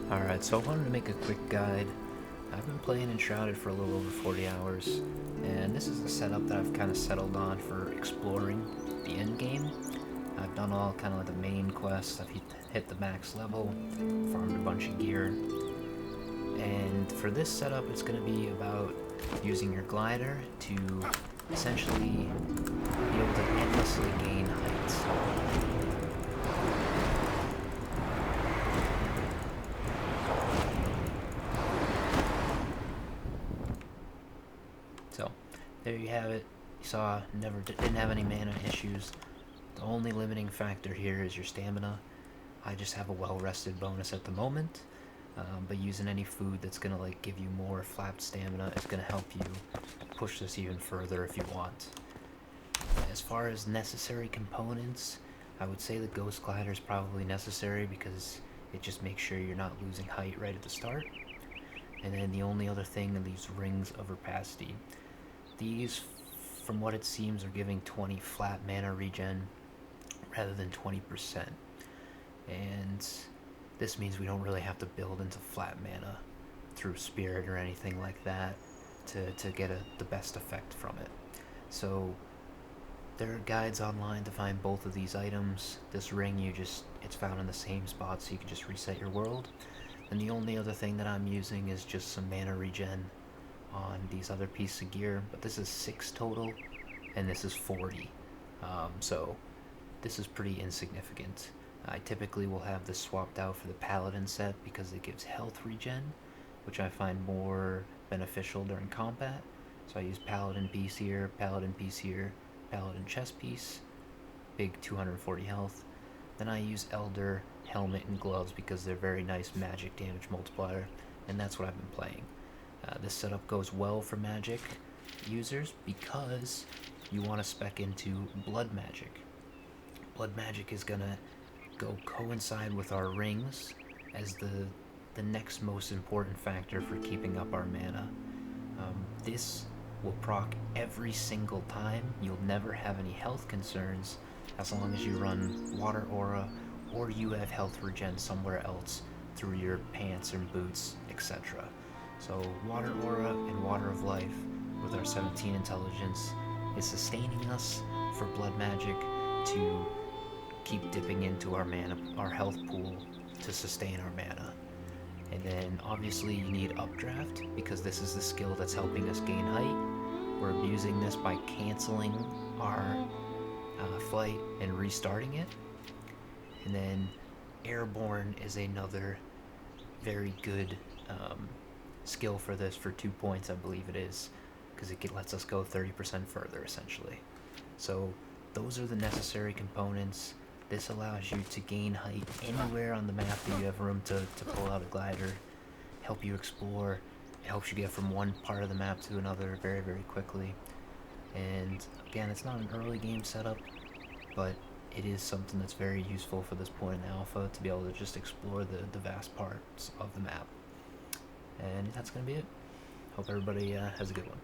Alright, so I wanted to make a quick guide. I've been playing Enshrouded for a little over 40 hours, and this is the setup that I've kind of settled on for exploring the end game. I've done all kind of like the main quests, I've hit the max level, farmed a bunch of gear, and for this setup it's going to be about using your glider to essentially be able to endlessly gain heights. So, there you have it. You saw, didn't have any mana issues. The only limiting factor here is your stamina. I just have a well-rested bonus at the moment, but using any food that's gonna like give you more flat stamina is gonna help you push this even further if you want. As far as necessary components, I would say the Ghost Glider is probably necessary because it just makes sure you're not losing height right at the start. And then the only other thing are these Rings of Rapacity. These, from what it seems, are giving 20 flat mana regen rather than 20%. And this means we don't really have to build into flat mana through Spirit or anything like that to get the best effect from it. So there are guides online to find both of these items. This ring, it's found in the same spot, so you can just reset your world. And the only other thing that I'm using is just some mana regen on these other pieces of gear, but this is 6 total, and this is 40. So this is pretty insignificant. I typically will have this swapped out for the Paladin set because it gives health regen, which I find more beneficial during combat. So I use Paladin piece here, Paladin chest piece, big 240 health. Then I use Elder, helmet, and gloves because they're very nice magic damage multiplier, and that's what I've been playing. This setup goes well for magic users because you want to spec into blood magic. Blood magic is gonna go coincide with our rings as the next most important factor for keeping up our mana. This will proc every single time. You'll never have any health concerns as long as you run Water Aura or you have health regen somewhere else through your pants and boots, etc. So Water Aura and Water of Life with our 17 intelligence is sustaining us for blood magic to keep dipping into our mana, our health pool to sustain our mana. And then obviously you need Updraft because this is the skill that's helping us gain height. We're abusing this by canceling our flight and restarting it. And then Airborne is another very good skill for this for 2 points, I believe it is, because it lets us go 30% further essentially. So those are the necessary components. This allows you to gain height anywhere on the map that you have room to pull out a glider, help you explore. It helps you get from one part of the map to another very, very quickly. And again, it's not an early game setup, but it is something that's very useful for this point in alpha to be able to just explore the vast parts of the map. And that's going to be it. Hope everybody has a good one.